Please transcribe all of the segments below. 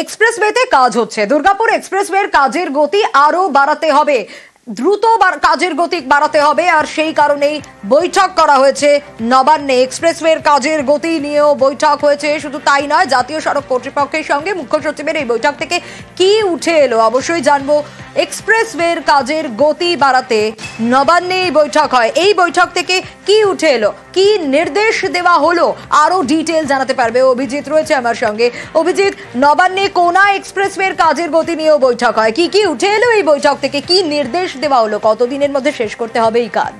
এক্সপ্রেসওয়েতে কাজ হচ্ছে, দুর্গাপুর এক্সপ্রেসওয়ের কাজের গতি আরো বাড়াতে হবে, দ্রুত কাজের গতি বাড়াতে হবে। আর সেই কারণেই বৈঠক করা হয়েছে নবান্নে। এক্সপ্রেসওয়ের কাজের গতি নিয়েও বৈঠক হয়েছে। শুধু তাই নয়, জাতীয় সড়ক কর্তৃপক্ষের সঙ্গে মুখ্য সচিবের এই বৈঠক থেকে কি উঠে এলো অবশ্যই জানবো। এক্সপ্রেসওয়ের কাজের গতি বাড়াতে নবান্নে এই বৈঠক হয়। এই বৈঠক থেকে কি উঠে এলো, কি নির্দেশ দেওয়া হলো, আরো ডিটেল জানাতে পারবে অভিজিৎ রয়েছে আমার সঙ্গে। অভিজিৎ, নবান্নে কোনা এক্সপ্রেসওয়ের কাজের গতি নিয়েও বৈঠক হয়, কি কি উঠে এলো এই বৈঠক থেকে, কি নির্দেশ দেওয়া হলো, কতদিনের মধ্যে শেষ করতে হবে এই কাজ?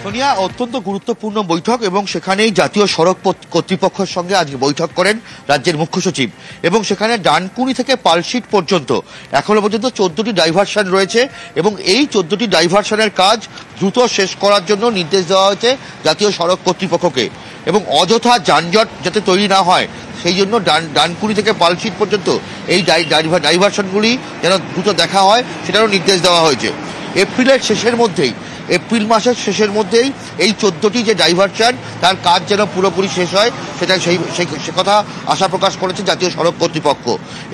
সোনিয়া, অত্যন্ত গুরুত্বপূর্ণ বৈঠক এবং সেখানেই জাতীয় সড়ক কর্তৃপক্ষের সঙ্গে আজকে বৈঠক করেন রাজ্যের মুখ্য সচিব। এবং সেখানে ডানকুনি থেকে পালশিট পর্যন্ত এখনো পর্যন্ত 14টি ডাইভারশন রয়েছে এবং এই 14টি ডাইভারশনের কাজ দ্রুত শেষ করার জন্য নির্দেশ দেওয়া হয়েছে জাতীয় সড়ক কর্তৃপক্ষকে। এবং অযথা যানজট যাতে তৈরি না হয় সেই জন্য ডানকুনি থেকে পালশিট পর্যন্ত এই ডাইভারশনগুলি যেন দ্রুত দেখা হয় সেটারও নির্দেশ দেওয়া হয়েছে। এপ্রিল মাসের শেষের মধ্যেই এই 14টি যে ডাইভারশন তার কাজ যেন পুরোপুরি শেষ হয় সেটা সে কথা আশা প্রকাশ করেছে জাতীয় সড়ক কর্তৃপক্ষ।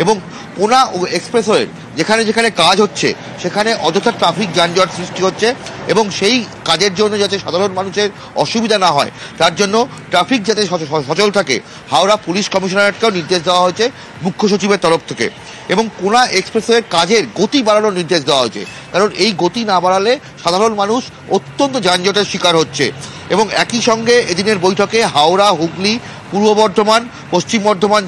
এবং কোনা এক্সপ্রেসওয়ে যেখানে যেখানে কাজ হচ্ছে সেখানে অযথা ট্রাফিক যানজট সৃষ্টি হচ্ছে এবং সেই কাজের জন্য যাতে সাধারণ মানুষের অসুবিধা না হয় তার জন্য ট্রাফিক যাতে সচল থাকে হাওড়া পুলিশ কমিশনারেটকেও নির্দেশ দেওয়া হয়েছে মুখ্য সচিবের তরফ থেকে। এবং কোনা এক্সপ্রেসওয়ের কাজের গতি বাড়ানোর নির্দেশ দেওয়া হয়েছে, কারণ এই গতি না বাড়ালে সাধারণ মানুষ অত্যন্ত যানজটের শিকার হচ্ছে। এবং একই সঙ্গে এদিনের বৈঠকে হাওড়া, হুগলি, পূর্ব বর্ধমান, পশ্চিম বর্ধমান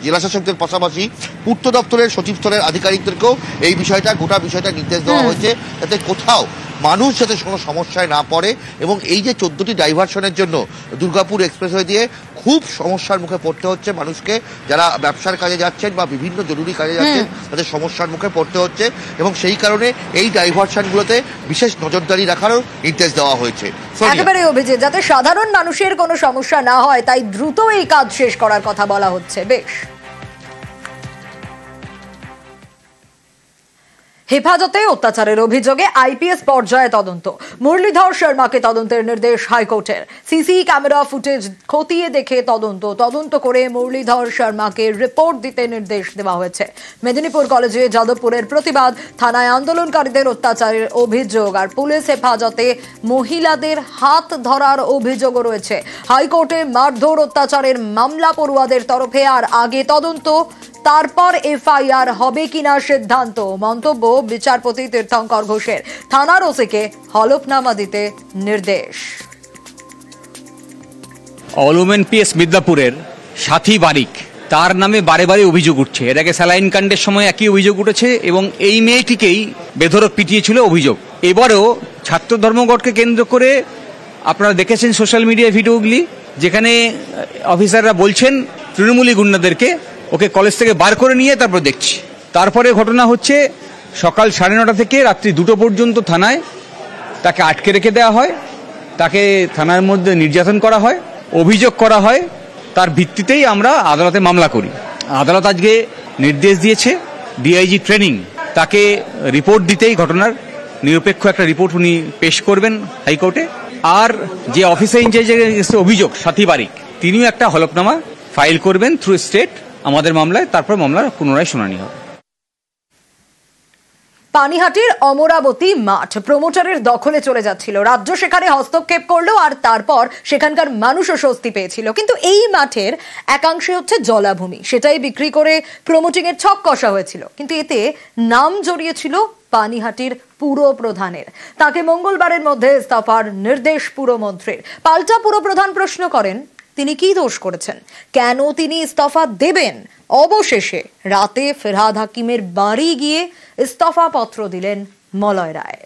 জেলাশাসকদের পাশাপাশি পূর্ত দপ্তরের সচিব স্তরের আধিকারিকদেরকেও এই গোটা বিষয়টা নির্দেশ দেওয়া হয়েছে যাতে কোথাও মানুষ যাতে কোনো সমস্যায় না পড়ে। এবং এই যে 14টি ডাইভারশনের জন্য দুর্গাপুর এক্সপ্রেসওয়ে দিয়ে খুব সমস্যার মুখে পড়তে হচ্ছে মানুষকে, যারা ব্যবসার কাজে যাচ্ছেন বা বিভিন্ন জরুরি কাজে যাচ্ছেন তাদের সমস্যার মুখে পড়তে হচ্ছে। এবং সেই কারণে এই ডাইভারশনগুলোতে বিশেষ নজরদারি রাখারও নির্দেশ দেওয়া হয়েছে। একেবারে অভিজিৎ, যাতে সাধারণ মানুষের কোনো সমস্যা না হয় তাই দ্রুত এই কাজ শেষ করার কথা বলা হচ্ছে। বেশ। হেফাজতে অত্যাচারের অভিযোগে আইপিএস পর্যায়ে তদন্ত, মুরলীধর শর্মাকে তদন্তের নির্দেশ হাইকোর্টের। সিসি ক্যামেরা ফুটেজ খতিয়ে দেখে তদন্ত করে মুরলীধর শর্মাকে রিপোর্ট দিতে নির্দেশ দেওয়া হয়েছে। মেদিনীপুর কলেজে যাদবপুরের প্রতিবাদ, থানায় আন্দোলনকারীদের অত্যাচারের অভিযোগ আর পুলিশ হেফাজতে মহিলাদের হাত ধরার অভিযোগও রয়েছে। হাইকোর্টে মারধর অত্যাচারের মামলা পড়ুয়াদের তরফে, আর আগে তদন্ত তারপর এফআইআর হবে কিনা সিদ্ধান্ত। মন্তব্য বিচারপতি তীর্থঙ্কর ঘোষের। থানার ওসিকে হলফনামা দিতে নির্দেশ। অল উমেন পিএস মিদনাপুরের সাথী বারিক, তার নামে বারে বারে অভিযোগ উঠছে। এর আগে স্যালাইন কাণ্ডের সময় একই অভিযোগ উঠেছে এবং এই মেয়েটিকেই বেধড়ক পিটিয়েছিল অভিযোগ। এবারেও ছাত্র ধর্মঘটকে কেন্দ্র করে আপনারা দেখেছেন সোশ্যাল মিডিয়া ভিডিওগুলি, যেখানে অফিসাররা বলছেন তৃণমূলী গুন্ডাদেরকে ওকে কলেজ থেকে বার করে নিয়ে তারপর দেখছি। তারপরে ঘটনা হচ্ছে সকাল 9:30 থেকে রাত্রি 2টো পর্যন্ত থানায় তাকে আটকে রেখে দেওয়া হয়, তাকে থানার মধ্যে নির্যাতন করা হয়, অভিযোগ করা হয়, তার ভিত্তিতেই আমরা আদালতে মামলা করি। আদালত আজকে নির্দেশ দিয়েছে ডিআইজি ট্রেনিং তাকে রিপোর্ট দিতেই ঘটনার নিরপেক্ষ একটা রিপোর্ট উনি পেশ করবেন হাইকোর্টে। আর যে অফিসার ইনচার্জের অভিযোগ সাথী বারিক, তিনিও একটা হলফনামা ফাইল করবেন থ্রু স্টেট আমাদের মামলায়, তারপর মামলার পুনরায় শুনানি হবে। পানিহাটির অমরাবতী মাঠ প্রমোটারের দখলে চলে যাচ্ছিল, রাজ্য সেখানে হস্তক্ষেপ করলো আর তারপর সেখানকার মানুষও স্বস্তি পেয়েছিল। কিন্তু এই মাঠের একাংশে হচ্ছে জলাভূমি, সেটাই বিক্রি করে প্রমোটিং এর ছক কষা হয়েছিল। কিন্তু এতে নাম জড়িয়েছিল পানিহাটির পুর প্রধানের। তাকে মঙ্গলবারের মধ্যে ইস্তফার নির্দেশ পুরমন্ত্রীর। পাল্টা পুরপ্রধান প্রশ্ন করেন তিনি কি দোষ করেছেন, কেন তিনি ইস্তফা দেবেন। অবশেষে রাতে ফেরহাদ হাকিমের বাড়ি গিয়ে ইস্তফা পত্র দিলেন মলয় রায়।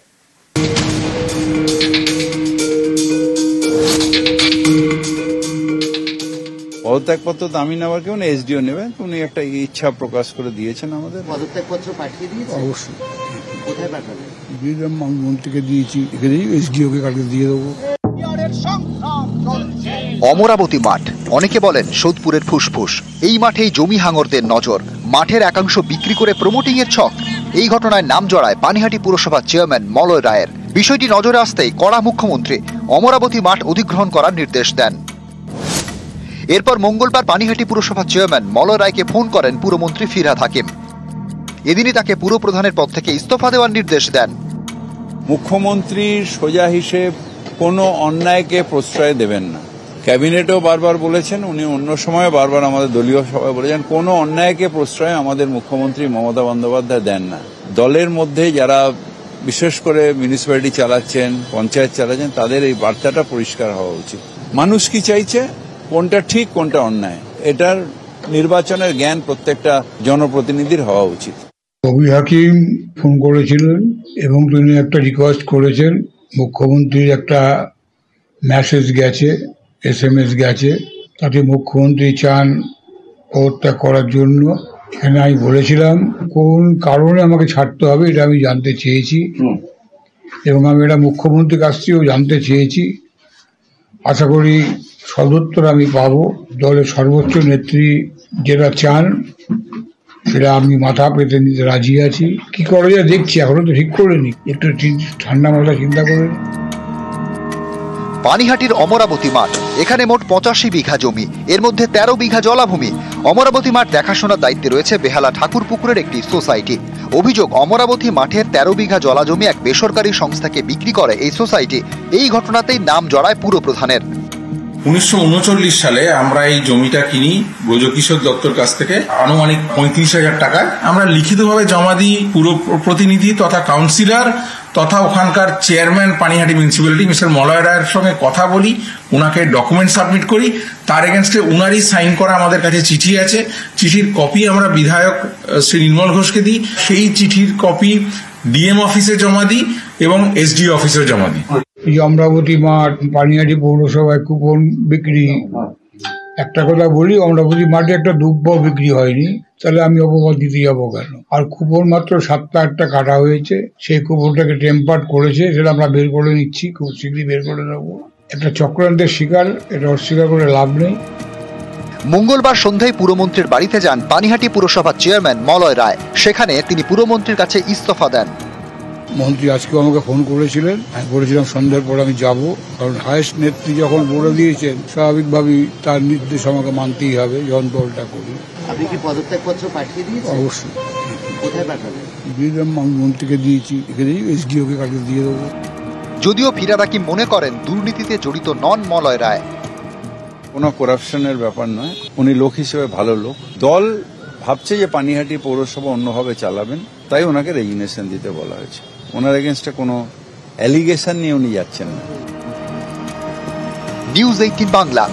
পদত্যাগপত্র তো আমি নেওয়ার কেউ না, এসডিও নেবেন। উনি একটা ইচ্ছা প্রকাশ করে দিয়েছেন আমাদের। পদত্যাগপত্র পাঠিয়ে দিয়েছেন? অবশ্যই। কোথায় পাঠাবেন? মন্ত্রীকে দিয়েছি, এসডিও কে কালকে দিয়ে দেবো। অমরাবতী মাঠ অনেকে বলেন সোদপুরের ফুসফুস। এই মাঠেই জমি হাঙরদের নজর, মাঠের একাংশ বিক্রি করে প্রমোটিং এর ছক। এই ঘটনায় নাম জড়ায় পানিহাটি পুরসভার চেয়ারম্যান মলয় রায়ের। বিষয়টি নজরে আসতেই কড়া মুখ্যমন্ত্রী অমরাবতী মাঠ অধিগ্রহণ করার নির্দেশ দেন। এরপর মঙ্গলবার পানিহাটি পুরসভার চেয়ারম্যান মলয় রায়কে ফোন করেন পুরমন্ত্রী ফিরহাদ হাকিম। এদিনই তাকে পুরপ্রধানের পদ থেকে ইস্তফা দেওয়ার নির্দেশ দেন। মুখ্যমন্ত্রীর সোজা হিসেব কোনো অন্যায়কে প্রশ্রয় দেবেন না। ক্যাবিনেটেও বারবার বলেছেন, উনি অন্য সময় বারবার আমাদের দলীয় সভায় বলেছেন, কোনো অন্যায়কে প্রশ্রয় আমাদের মুখ্যমন্ত্রী মমতা বন্দ্যোপাধ্যায় দেন না। দলের মধ্যে যারা বিশেষ করে মিউনিসিপ্যালিটি চালাচ্ছেন, পঞ্চায়েত চালাচ্ছেন, তাদের এই বার্তাটা পরিষ্কার হওয়া উচিত। মানুষ কি চাইছে, কোনটা ঠিক কোনটা অন্যায়, এটার নির্বাচনের জ্ঞান প্রত্যেকটা জনপ্রতিনিধির হওয়া উচিত। কবি হাকিম ফোন করেছিলেন এবং তিনি একটা রিকোয়েস্ট করেছেন। মুখ্যমন্ত্রীর একটা মেসেজ গেছে, SMS গেছে, তাতে মুখ্যমন্ত্রী চান পদত্যাগ করার জন্য। এখানে আমি বলেছিলাম কোন কারণে আমাকে ছাড়তে হবে এটা আমি জানতে চেয়েছি এবং আমি এটা মুখ্যমন্ত্রীর কাছ থেকেও জানতে চেয়েছি। আশা করি সদুত্তর আমি পাবো। দলের সর্বোচ্চ নেত্রী যেটা চান সেটা আমি মাথা পেতে নিতে রাজি আছি। কি করা যায় দেখছি, এখনো তো ঠিক করিনি, একটু ঠান্ডা মাথা চিন্তা করে। পানিহাটির অমরাবতী মাঠ, এখানে মোট 85 বিঘা জমি, এর মধ্যে 13 বিঘা জলাভূমি। অমরাবতী মাঠ দেখাশোনার দায়িত্বে রয়েছে বেহালা ঠাকুরপুকুরের একটি সোসাইটি। অভিযোগ, অমরাবতী মাঠের 13 বিঘা জলাজমি এক বেসরকারি সংস্থাকে বিক্রি করে এই সোসাইটি। এই ঘটনাতেই নাম জড়ায় পুরপ্রধানের। 1939 সালে আমরা এই জমিটা কিনি ব্রজকিশোর দত্তর কাছ থেকে আনুমানিক 35,000 টাকায়। আমরা লিখিতভাবে জমা দিই পুরো প্রতিনিধি তথা কাউন্সিলর তথা ওখানকার chairman Panihati municipality mister Malay রায়ের সঙ্গে কথা বলি, ওনাকে ডকুমেন্ট সাবমিট করি। তার এগেনস্টে উনারই সাইন করা আমাদের কাছে চিঠি আছে। চিঠির কপি আমরা বিধায়ক শ্রী নির্মল ঘোষকে দিই। সেই চিঠির কপি DM অফিসে জমা দিই এবং SDO অফিসে জমা দিই। এই অমরাবতী মাঠ পানিহাটি পৌরসভায় কুপন বিক্রি, একটা কথা বলি, অমরাবতী মাঠে একটা দুব্ব বিক্রি হয়নি, তাহলে আমি অপবাদ দিতে যাবো কেন? আর কুপন মাত্র 7টা কাটা হয়েছে, সেই কুপনটাকে টেম্পার্ড করেছে, সেটা আমরা বের করে নিচ্ছি, খুব শীঘ্রই বের করে নেবো। একটা চক্রান্তের শিকার, এটা অস্বীকার করে লাভ নেই। মঙ্গলবার সন্ধ্যায় পুরমন্ত্রীর বাড়িতে যান পানিহাটি পুরসভার চেয়ারম্যান মলয় রায়। সেখানে তিনি পুরমন্ত্রীর কাছে ইস্তফা দেন। মন্ত্রী আজকেও আমাকে ফোন করেছিলেন, আমি বলেছিলাম সন্ধ্যার পর আমি যাব, কারণ হায়েস্ট নেত্রী যখন বলে দিয়েছেন স্বাভাবিকভাবেই তার নির্দেশ আমাকে মানতেই হবে। যখন দলটা করি। আপনি কি পদত্যাগপত্র পাঠিয়ে দিয়েছেন? অবশ্যই। কোথায় পাঠাবেন? দিলাম, আমি মন্ত্রীকে দিয়েছি, SDO কে কাছে দিয়ে দেবো। যদিও ফিরহাদ হাকিম মনে করেন দুর্নীতিতে জড়িত নন মলয় রায়। কোনো করাপশনের ব্যাপার নয়, উনি লোক হিসেবে ভালো লোক। দল ভাবছে যে পানিহাটি পৌরসভা অন্যভাবে চালাবেন, তাই ওনাকে রেজিগনেশন দিতে বলা হয়েছে। ওনার এগেনস্টে কোনো অ্যালিগেশন নিয়ে উনি যাচ্ছেন না। নিউজ 18 বাংলা।